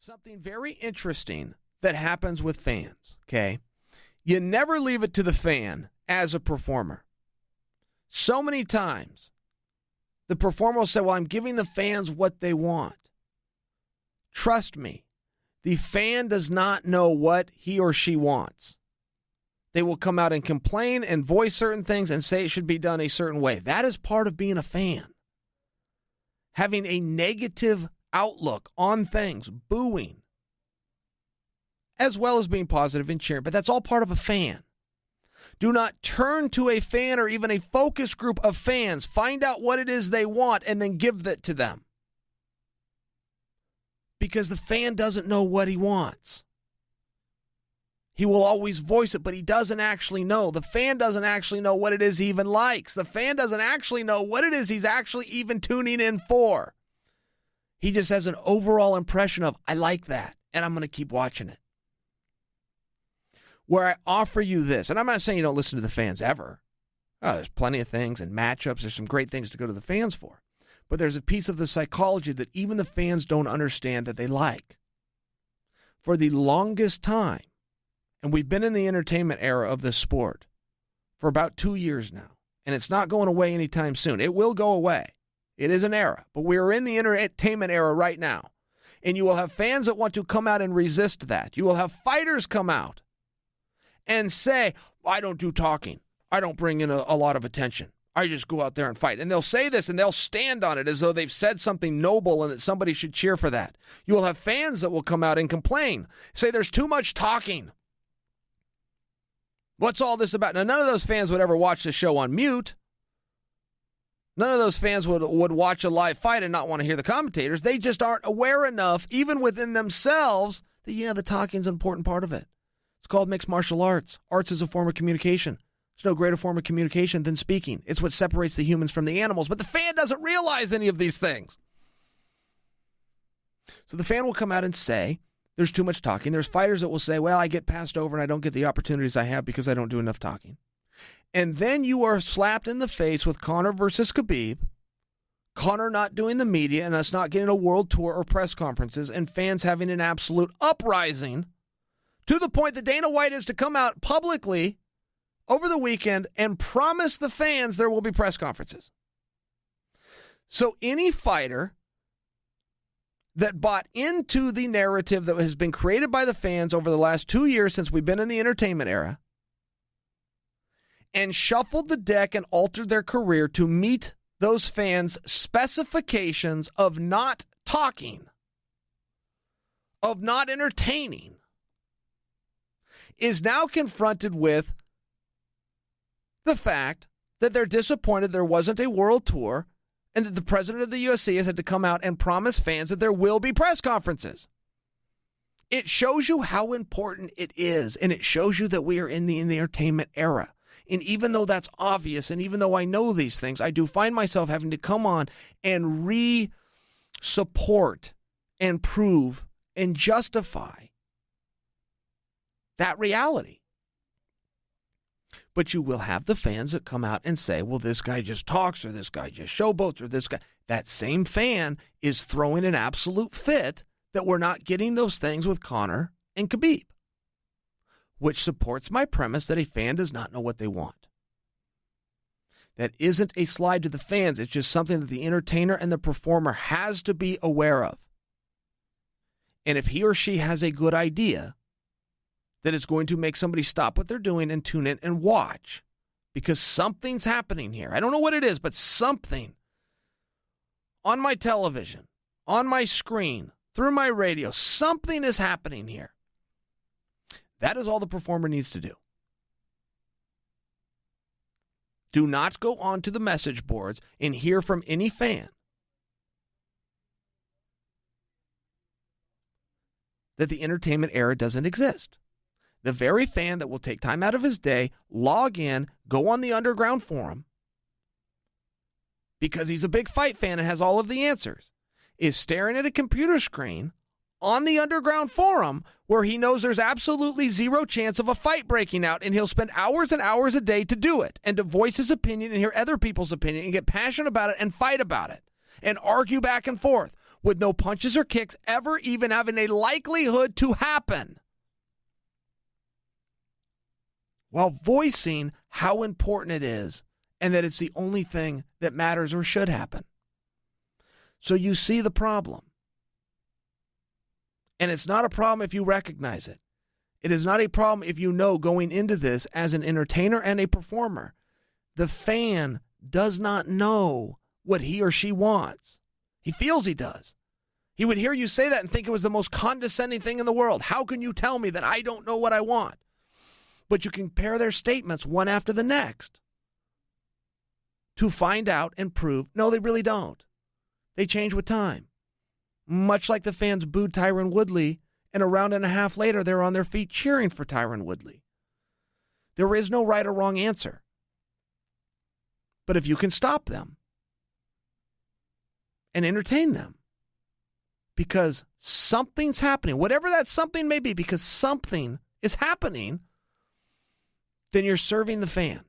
Something very interesting that happens with fans, okay? You never leave it to the fan as a performer. So many times, the performer will say, well, I'm giving the fans what they want. Trust me, the fan does not know what he or she wants. They will come out and complain and voice certain things and say it should be done a certain way. That is part of being a fan. Having a negative outlook on things, booing, as well as being positive and cheering. But that's all part of a fan. Do not turn to a fan or even a focus group of fans. Find out what it is they want and then give that to them. Because the fan doesn't know what he wants. He will always voice it, but he doesn't actually know. The fan doesn't actually know what it is he even likes. The fan doesn't actually know what it is he's actually even tuning in for. He just has an overall impression of, I like that, and I'm going to keep watching it. Where I offer you this, and I'm not saying you don't listen to the fans ever. Oh, there's plenty of things and matchups. There's some great things to go to the fans for. But there's a piece of the psychology that even the fans don't understand that they like. For the longest time, and we've been in the entertainment era of this sport for about 2 years now, and it's not going away anytime soon. It will go away. It is an era, but we are in the entertainment era right now. And you will have fans that want to come out and resist that. You will have fighters come out and say, I don't do talking. I don't bring in a lot of attention. I just go out there and fight. And they'll say this and they'll stand on it as though they've said something noble and that somebody should cheer for that. You will have fans that will come out and complain, say there's too much talking. What's all this about? Now, none of those fans would ever watch the show on mute. None of those fans would watch a live fight and not want to hear the commentators. They just aren't aware enough, even within themselves, that, the talking's an important part of it. It's called mixed martial arts. Arts is a form of communication. There's no greater form of communication than speaking. It's what separates the humans from the animals. But the fan doesn't realize any of these things. So the fan will come out and say, there's too much talking. There's fighters that will say, well, I get passed over and I don't get the opportunities I have because I don't do enough talking. And then you are slapped in the face with Conor versus Khabib, Conor not doing the media and us not getting a world tour or press conferences, and fans having an absolute uprising to the point that Dana White is to come out publicly over the weekend and promise the fans there will be press conferences. So any fighter that bought into the narrative that has been created by the fans over the last 2 years since we've been in the entertainment era and shuffled the deck and altered their career to meet those fans' specifications of not talking, of not entertaining, is now confronted with the fact that they're disappointed there wasn't a world tour and that the president of the UFC has had to come out and promise fans that there will be press conferences. It shows you how important it is, and it shows you that we are in the entertainment era. And even though that's obvious, and even though I know these things, I do find myself having to come on and re-support and prove and justify that reality. But you will have the fans that come out and say, well, this guy just talks, or this guy just showboats, or this guy. That same fan is throwing an absolute fit that we're not getting those things with Conor and Khabib, which supports my premise that a fan does not know what they want. That isn't a slide to the fans. It's just something that the entertainer and the performer has to be aware of. And if he or she has a good idea that it's going to make somebody stop what they're doing and tune in and watch, because something's happening here. I don't know what it is, but something on my television, on my screen, through my radio, something is happening here. That is all the performer needs to do. Do not go onto the message boards and hear from any fan that the entertainment era doesn't exist. The very fan that will take time out of his day, log in, go on the underground forum, because he's a big fight fan and has all of the answers, is staring at a computer screen on the underground forum where he knows there's absolutely zero chance of a fight breaking out, and he'll spend hours and hours a day to do it and to voice his opinion and hear other people's opinion and get passionate about it and fight about it and argue back and forth. with no punches or kicks ever even having a likelihood to happen, while voicing how important it is and that it's the only thing that matters or should happen. So you see the problem. And it's not a problem if you recognize it. It is not a problem if you know going into this as an entertainer and a performer, the fan does not know what he or she wants. He feels he does. He would hear you say that and think it was the most condescending thing in the world. How can you tell me that I don't know what I want? But you compare their statements one after the next to find out and prove, no, they really don't. They change with time. Much like the fans booed Tyron Woodley, and a round and a half later, they're on their feet cheering for Tyron Woodley. There is no right or wrong answer. But if you can stop them and entertain them, because something's happening, whatever that something may be, because something is happening, then you're serving the fan.